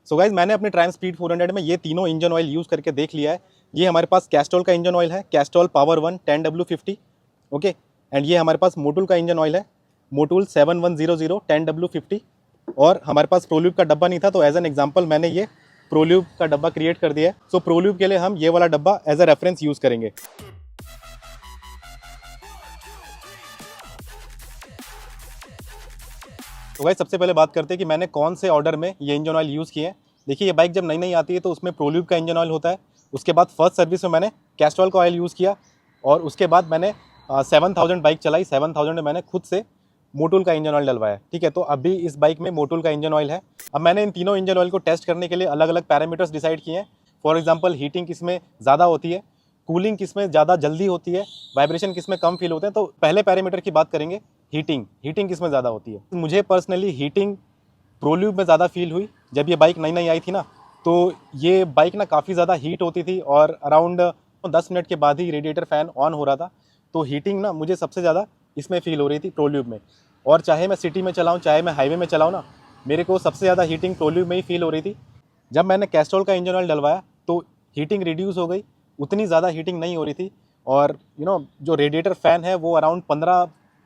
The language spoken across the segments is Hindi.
सो गाइज मैंने अपने ट्रायम्फ स्पीड 400 में ये तीनों इंजन ऑयल यूज़ करके देख लिया है। ये हमारे पास कैस्ट्रॉल का इंजन ऑयल है, Castrol power 1 10W50, okay. And ये हमारे पास मोटूल का इंजन ऑयल है, मोटूल 7100 10W50। और हमारे पास प्रोल्यूब का डब्बा नहीं था, तो एज एन एग्जाम्पल मैंने ये प्रोल्यूब का डब्बा क्रिएट कर दिया है। सो प्रोल्यूब के लिए हम ये वाला डब्बा एज अ रेफरेंस यूज़ करेंगे। तो भाई सबसे पहले बात करते हैं कि मैंने कौन से ऑर्डर में ये इंजन ऑयल यूज़ किए हैं। देखिए, ये बाइक जब नई नई आती है तो उसमें प्रोल्यूब का इंजन ऑयल होता है। उसके बाद फर्स्ट सर्विस में मैंने कैस्ट्रॉल का ऑयल यूज़ किया, और उसके बाद मैंने 7000 बाइक चलाई। 7000 में मैंने खुद से मोटूल का इंजन ऑयल डलवाया, ठीक है। तो अभी इस बाइक में मोटूल का इंजन ऑयल है। अब मैंने इन तीनों इंजन ऑयल को टेस्ट करने के लिए अलग अलग पैरामीटर्स डिसाइड किए हैं। फॉर एग्जाम्पल, हीटिंग किसमें ज़्यादा होती है, कूलिंग किसमें ज़्यादा जल्दी होती है, वाइब्रेशन किसमें कम फील होते हैं। तो पहले पैरामीटर की बात करेंगे, हीटिंग किसमें ज़्यादा होती है। मुझे पर्सनली हीटिंग प्रोल्यूब में ज़्यादा फील हुई। जब ये बाइक नई नई आई थी ना, तो ये बाइक ना काफ़ी ज़्यादा हीट होती थी, और अराउंड 10 मिनट के बाद ही रेडिएटर फ़ैन ऑन हो रहा था। तो हीटिंग ना मुझे सबसे ज़्यादा इसमें फील हो रही थी, प्रोल्यूब में। और चाहे मैं सिटी में चलाऊँ, चाहे मैं हाईवे में चलाऊँ ना, मेरे को सबसे ज़्यादा हीटिंग प्रोल्यूब में ही फील हो रही थी। जब मैंने कैस्ट्रॉल का इंजन ऑयल डलवाया तो हीटिंग रिड्यूस हो गई, उतनी ज़्यादा हीटिंग नहीं हो रही थी। और जो रेडिएटर फ़ैन है वो अराउंड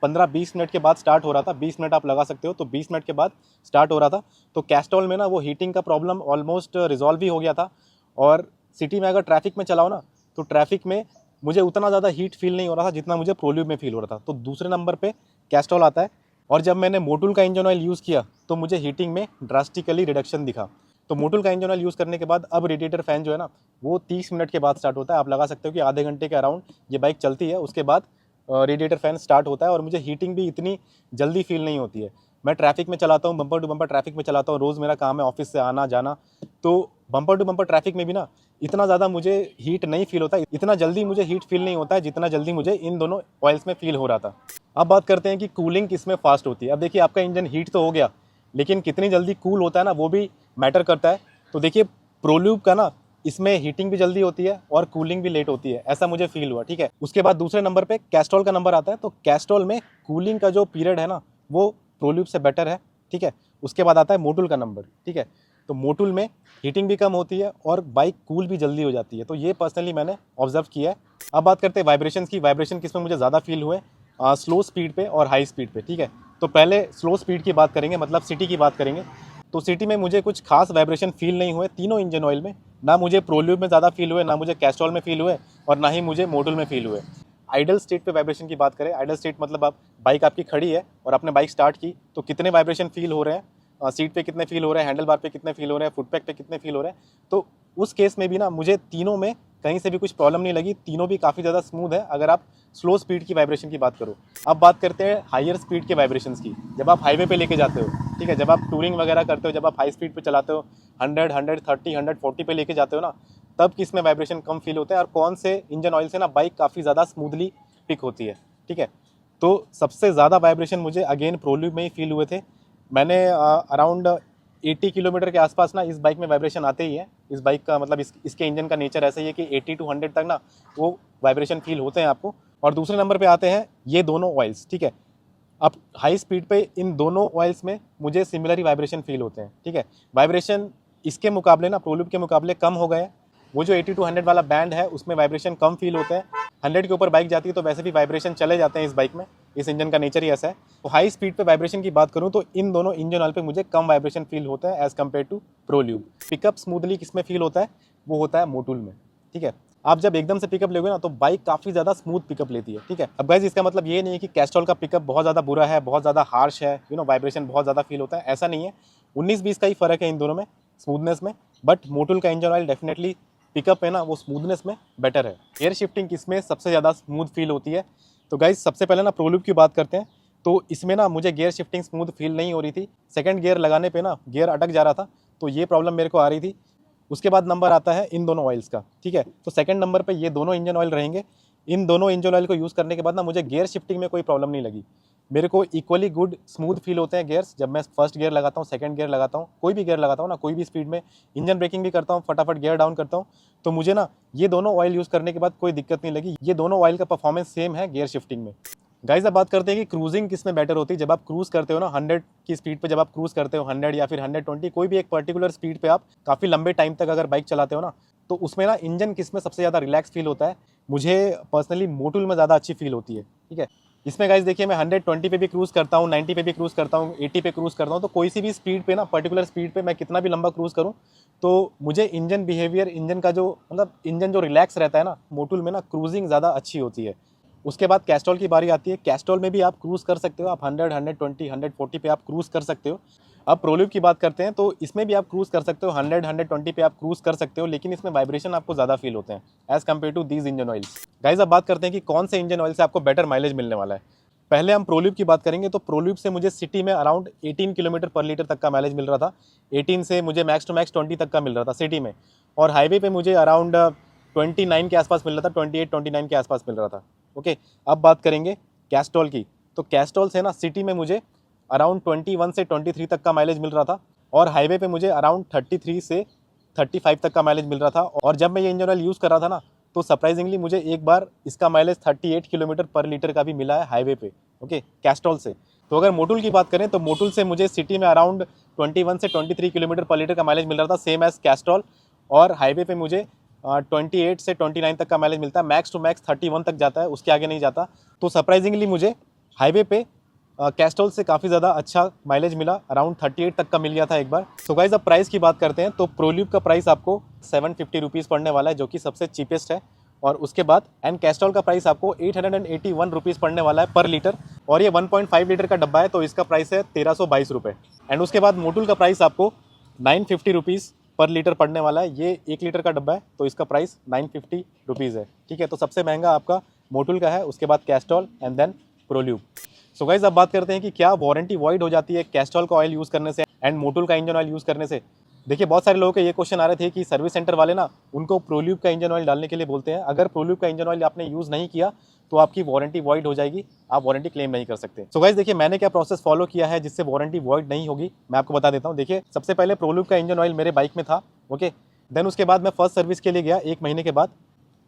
15-20 मिनट के बाद स्टार्ट हो रहा था। 20 मिनट आप लगा सकते हो, तो 20 मिनट के बाद स्टार्ट हो रहा था। तो कैस्ट्रॉल में ना वो हीटिंग का प्रॉब्लम ऑलमोस्ट रिजॉल्व ही हो गया था। और सिटी में अगर ट्रैफिक में चलाओ ना, तो ट्रैफिक में मुझे उतना ज़्यादा हीट फील नहीं हो रहा था जितना मुझे प्रोल्यूब में फील हो रहा था। तो दूसरे नंबर पे कैस्ट्रॉल आता है। और जब मैंने मोटूल का इंजन ऑयल यूज़ किया तो मुझे हीटिंग में ड्रास्टिकली रिडक्शन दिखा। तो मोटूल का इंजन ऑयल यूज़ करने के बाद अब रेडिएटर फ़ैन जो है ना, वो 30 मिनट के बाद स्टार्ट होता है। आप लगा सकते हो कि आधे घंटे के अराउंड ये बाइक चलती है, उसके बाद रेडिएटर फ़ैन स्टार्ट होता है। और मुझे हीटिंग भी इतनी जल्दी फील नहीं होती है। मैं ट्रैफिक में चलाता हूँ, बम्पर टू बम्पर ट्रैफिक में चलाता हूँ, रोज़ मेरा काम है ऑफिस से आना जाना। तो बम्पर टू बम्पर ट्रैफिक में भी ना इतना ज़्यादा मुझे हीट नहीं फील होता, इतना जल्दी मुझे हीट फील नहीं होता है जितना जल्दी मुझे इन दोनों ऑयल्स में फील हो रहा था। अब बात करते हैं कि कूलिंग किसमें फास्ट होती है। अब देखिए, आपका इंजन हीट तो हो गया, लेकिन कितनी जल्दी कूल होता है ना, वो भी मैटर करता है। तो देखिए, प्रोल्यूब का ना इसमें हीटिंग भी जल्दी होती है और कूलिंग भी लेट होती है, ऐसा मुझे फील हुआ, ठीक है। उसके बाद दूसरे नंबर पे कैस्ट्रॉल का नंबर आता है। तो कैस्ट्रॉल में कूलिंग का जो पीरियड है ना, वो प्रोल्यूब से बेटर है, ठीक है। उसके बाद आता है मोटूल का नंबर, ठीक है। तो मोटूल में हीटिंग भी कम होती है और बाइक कूल भी जल्दी हो जाती है। तो ये पर्सनली मैंने ऑब्जर्व किया है। अब बात करते हैं वाइब्रेशन की। वाइब्रेशन किस में मुझे ज़्यादा फील हुए, स्लो स्पीड पे और हाई स्पीड पे, ठीक है। तो पहले स्लो स्पीड की बात करेंगे, मतलब सिटी की बात करेंगे। तो सिटी में मुझे कुछ खास वाइब्रेशन फील नहीं हुए तीनों इंजन ऑयल में। ना मुझे प्रोल्यूब में ज़्यादा फील हुए, ना मुझे कैस्ट्रॉल में फील हुए, और ना ही मुझे मोटूल में फील हुए। आइडल स्टेट पे वाइब्रेशन की बात करें, आइडल स्टेट मतलब आप बाइक आपकी खड़ी है और आपने बाइक स्टार्ट की, तो कितने वाइब्रेशन फील हो रहे हैं, सीट पे कितने फील हो रहे हैं, हैंडल बार पे कितने फील हो रहे हैं, फुटपैक पे कितने फील हो रहे हैं। तो उस केस में भी ना मुझे तीनों में कहीं से भी कुछ प्रॉब्लम नहीं लगी। तीनों भी काफ़ी ज़्यादा स्मूथ है अगर आप स्लो स्पीड की वाइब्रेशन की बात करो। अब बात करते हैं हायर स्पीड के वाइब्रेशन की। जब आप हाईवे पे लेके जाते हो, ठीक है, जब आप टूरिंग वगैरह करते हो, जब आप हाई स्पीड पे चलाते हो, 100, 130, 140 पे लेके जाते हो ना, तब किस में वाइब्रेशन कम फील होता है और कौन से इंजन ऑयल से ना बाइक काफ़ी ज़्यादा स्मूथली पिक होती है, ठीक है। तो सबसे ज़्यादा वाइब्रेशन मुझे अगेन प्रोल्यूब में ही फील हुए थे। मैंने अराउंड 80 किलोमीटर के आसपास ना इस बाइक में वाइब्रेशन आते ही है। इस बाइक का मतलब इसके इंजन का नेचर ऐसा ही है कि 80 to 100 तक ना वो वाइब्रेशन फील होते हैं आपको। और दूसरे नंबर पे आते हैं ये दोनों ऑयल्स, ठीक है। अब हाई स्पीड पे इन दोनों ऑयल्स में मुझे सिमिलर ही वाइब्रेशन फील होते हैं, ठीक है। वाइब्रेशन इसके मुकाबले ना प्रोल्यूब के मुकाबले कम हो गए हैं। वो जो 80 to 100 वाला बैंड है उसमें वाइब्रेशन कम फील होते हैं। 100 के ऊपर बाइक जाती है तो वैसे भी वाइब्रेशन चले जाते हैं इस बाइक में, इस इंजन का नेचर ही ऐसा है। तो हाई स्पीड पे वाइब्रेशन की बात करूं तो इन दोनों इंजन ऑयल पे मुझे कम वाइब्रेशन फील होता है as compare to Prolube. Pickup smoothly किसमें फील होता है, वो होता है मोटूल में, ठीक है। आप जब एकदम से पिकअप लोगे ना तो बाइक काफ़ी ज़्यादा स्मूथ पिकअप लेती है, ठीक है। अब गाइस, इसका मतलब ये नहीं है कि कैस्ट्रॉल का पिकअप बहुत ज़्यादा बुरा है, बहुत ज़्यादा हार्श है, वाइब्रेशन बहुत ज़्यादा फील होता है, ऐसा नहीं है। 19-20 का ही फ़र्क है इन दोनों में स्मूथनेस में। बट मोटूल का इंजन ऑयल डेफिनेटली पिकअप है ना, वो स्मूथनेस में बेटर है। एयर शिफ्टिंग किसमें सबसे ज़्यादा स्मूथ फील होती है, तो गाइस सबसे पहले ना प्रोल्यूब की बात करते हैं। तो इसमें ना मुझे गियर शिफ्टिंग स्मूथ फील नहीं हो रही थी। सेकंड गियर लगाने पे ना गियर अटक जा रहा था, तो ये प्रॉब्लम मेरे को आ रही थी। उसके बाद नंबर आता है इन दोनों ऑयल्स का, ठीक है। तो सेकंड नंबर पे ये दोनों इंजन ऑयल रहेंगे। इन दोनों इंजन ऑयल को यूज़ करने के बाद ना मुझे गियर शिफ्टिंग में कोई प्रॉब्लम नहीं लगी। मेरे को इक्वली गुड स्मूथ फील होते हैं गियर्स जब मैं फर्स्ट गियर लगाता हूँ, सेकंड गियर लगाता हूँ, कोई भी गियर लगाता हूँ ना, कोई भी स्पीड में इंजन ब्रेकिंग भी करता हूँ, फटाफट गियर डाउन करता हूँ। तो मुझे ना ये दोनों ऑयल यूज़ करने के बाद कोई दिक्कत नहीं लगी। ये दोनों ऑयल का परफॉर्मेंस सेम है गियर शिफ्टिंग में। गाइस अब बात करते हैं कि क्रूजिंग किस में बेटर होती है। जब आप क्रूज़ करते हो ना 100 की स्पीड पे, जब आप क्रूज़ करते हो 100 या फिर 120, कोई भी एक पर्टिकुलर स्पीड पे आप काफ़ी लंबे टाइम तक अगर बाइक चलाते हो ना, तो उसमें ना इंजन किस में सबसे ज़्यादा रिलैक्स फील होता है। मुझे पर्सनली मोटुल में ज़्यादा अच्छी फील होती है, ठीक है। इसमें गाइस देखिए मैं 120 पे भी क्रूज़ करता हूँ, 90 पे भी क्रूज़ करता हूँ, 80 पे क्रूज़ करता हूँ, तो कोई सी भी स्पीड पे ना, पर्टिकुलर स्पीड पे मैं कितना भी लंबा क्रूज़ करूँ, तो मुझे इंजन बिहेवियर, इंजन का जो मतलब इंजन जो रिलैक्स रहता है ना, मोटुल में ना क्रूजिंग ज़्यादा अच्छी होती है। उसके बाद कैस्ट्रॉल की बारी आती है। कैस्ट्रॉल में भी आप क्रूज़ कर सकते हो, आप 100, 120, 140 पे आप क्रूज़ कर सकते हो। अब प्रोल्यूब की बात करते हैं तो इसमें भी आप क्रूज़ कर सकते हो, 100, 120 पे आप क्रूज़ कर सकते हो, लेकिन इसमें वाइब्रेशन आपको ज़्यादा फील होते हैं as compared to these engine oils. Guys अब बात करते हैं कि कौन से इंजन ऑयल से आपको बेटर माइलेज मिलने वाला है। पहले हम प्रोल्यूब की बात करेंगे, तो प्रोल्यूब से मुझे सिटी में अराउंड 18 किलोमीटर पर लीटर तक का माइलेज मिल रहा था। 18 से मुझे मैक्स टू मैक्स 20 तक का मिल रहा था सिटी में, और हाईवे पे मुझे अराउंड 29 के आसपास मिल रहा था, 28, 29 के आसपास मिल रहा था। ओके, अब बात करेंगे कैस्ट्रॉल की। तो कैस्ट्रॉल से ना सिटी में मुझे अराउंड 21 से 23 तक का माइलेज मिल रहा था, और हाईवे पे मुझे अराउंड 33 से 35 तक का माइलेज मिल रहा था। और जब मैं ये इंजन ऑयल यूज़ कर रहा था ना, तो सरप्राइजिंगली मुझे एक बार इसका माइलेज 38 किलोमीटर पर लीटर का भी मिला है हाईवे पे, ओके, कैस्ट्रॉल से। तो अगर मोटुल की बात करें तो मोटुल से मुझे सिटी में अराउंड 21 से 23 किलोमीटर पर लीटर का माइलेज मिल रहा था, सेम एज कैस्ट्रॉल, और हाईवे पे मुझे 28 से 29 तक का माइलेज मिलता है, मैक्स टू मैक्स 31 तक जाता है, उसके आगे नहीं जाता। तो सरप्राइजिंगली मुझे हाईवे पे कैस्ट्रॉल से काफ़ी ज़्यादा अच्छा माइलेज मिला, अराउंड 38 तक का मिल गया था एक बार। सो गाइज अब प्राइस की बात करते हैं, तो प्रोल्यूब का प्राइस आपको 750 रुपीज़ पड़ने वाला है, जो कि सबसे चीपेस्ट है। और उसके बाद एंड कैस्ट्रॉल का प्राइस आपको 881 रुपीज़ पड़ने वाला है पर लीटर, और ये 1.5 लीटर का डब्बा है, तो इसका प्राइस है 1322 रुपये। एंड उसके बाद मोटुल का प्राइस आपको 950 रुपीज़ पर लीटर पड़ने वाला है। ये 1 लीटर का डब्बा है, तो इसका प्राइस 950 रुपीज़ है, ठीक है। तो सबसे महंगा आपका मोटुल का है, उसके बाद Castrol and then Prolube. So guys अब बात करते हैं कि क्या वारंटी वॉइड हो जाती है कैस्ट्रॉल का ऑयल यूज़ करने से एंड मोटुल का इंजन ऑयल यूज़ करने से। देखिए बहुत सारे लोगों के ये क्वेश्चन आ रहे थे कि सर्विस सेंटर वाले ना उनको प्रोल्यूब का इंजन ऑयल डालने के लिए बोलते हैं। अगर प्रोल्यूब का इंजन ऑयल आपने यूज़ नहीं किया तो आपकी वारंटी वॉइड हो जाएगी, आप वारंटी क्लेम नहीं कर सकते। सो गाइज देखिए मैंने क्या प्रोसेस फॉलो किया है जिससे वारंटी वॉइड नहीं होगी, मैं आपको बता देता हूँ। देखिए सबसे पहले प्रोल्यूब का इंजन ऑयल मेरे बाइक में था, ओके। देन उसके बाद मैं फर्स्ट सर्विस के लिए गया 1 महीने के बाद,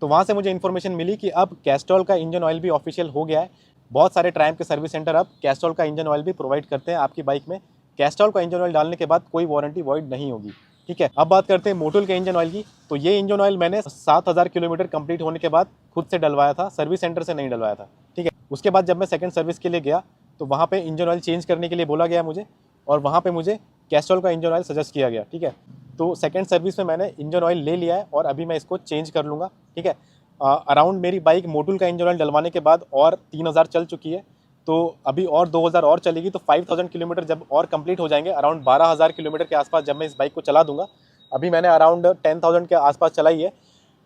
तो वहाँ से मुझे इन्फॉर्मेशन मिली कि अब कैस्ट्रॉल का इंजन ऑयल भी ऑफिशियल हो गया है। बहुत सारे ट्रायम्फ के सर्विस सेंटर अब कैस्ट्रॉल का इंजन ऑयल भी प्रोवाइड करते हैं आपकी बाइक में। कैस्ट्रॉल का इंजन ऑयल डालने के बाद कोई वारंटी वॉइड नहीं होगी, ठीक है। अब बात करते हैं मोटुल के इंजन ऑयल की। तो ये इंजन ऑयल मैंने 7000 किलोमीटर कंप्लीट होने के बाद खुद से डलवाया था, सर्विस सेंटर से नहीं डलवाया था, ठीक है। उसके बाद जब मैं सेकंड सर्विस के लिए गया तो वहाँ पे इंजन ऑयल चेंज करने के लिए बोला गया मुझे, और वहाँ पे मुझे कैस्ट्रॉल का इंजन ऑयल सजेस्ट किया गया, ठीक है। तो सेकंड सर्विस में मैंने इंजन ऑयल ले लिया है और अभी मैं इसको चेंज कर लूँगा, ठीक है। अराउंड मेरी बाइक मोटुल का इंजन ऑयल डलवाने के बाद और 3000 चल चुकी है, तो अभी और 2000 और चलेगी, तो 5000 किलोमीटर जब और कंप्लीट हो जाएंगे, अराउंड 12000 किलोमीटर के आसपास जब मैं इस बाइक को चला दूंगा, अभी मैंने अराउंड 10,000 के आसपास चलाई है,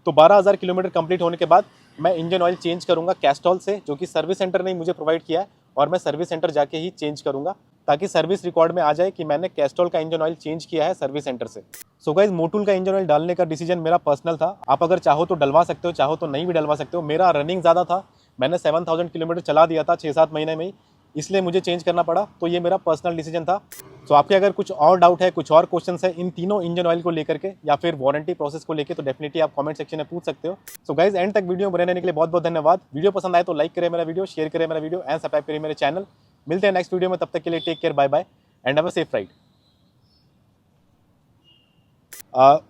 तो 12000 किलोमीटर कंप्लीट होने के बाद मैं इंजन ऑयल चेंज करूंगा कैस्ट्रॉल से, जो कि सर्विस सेंटर ने मुझे प्रोवाइड किया है, और मैं सर्विस सेंटर जाके ही चेंज करूंगा, ताकि सर्विस रिकॉर्ड में आ जाए कि मैंने कैस्ट्रॉल का इंजन ऑयल चेंज किया है सर्विस सेंटर से। सो गाइज मोटुल का इंजन ऑयल डालने का डिसीजन मेरा पर्सनल था, आप अगर चाहो तो डलवा सकते हो, चाहो तो नहीं भी डलवा सकते हो। मेरा रनिंग ज़्यादा था, मैंने 7000 किलोमीटर चला दिया था 6-7 महीने में ही, इसलिए मुझे चेंज करना पड़ा, तो ये मेरा पर्सनल डिसीजन था। सो आपके अगर कुछ और डाउट है, कुछ और क्वेश्चन है इन तीनों इंजन ऑयल को लेकर के या फिर वारंटी प्रोसेस को लेकर, तो डेफिनेटली आप कमेंट सेक्शन में पूछ सकते हो। सो गाइज एंड तक वीडियो बने रहने के लिए बहुत बहुत धन्यवाद। वीडियो पसंद आए तो लाइक करें मेरा वीडियो, शेयर करें मेरा वीडियो एंड सब्सक्राइब करें मेरे चैनल। मिलते हैं नेक्स्ट वीडियो में, तब तक के लिए take care, bye bye and have a safe ride.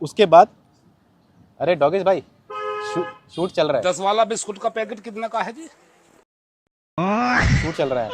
उसके बाद अरे डॉगेश भाई शूट चल रहा है, 10 वाला बिस्कुट का पैकेट कितने का है जी? शूट चल रहा है।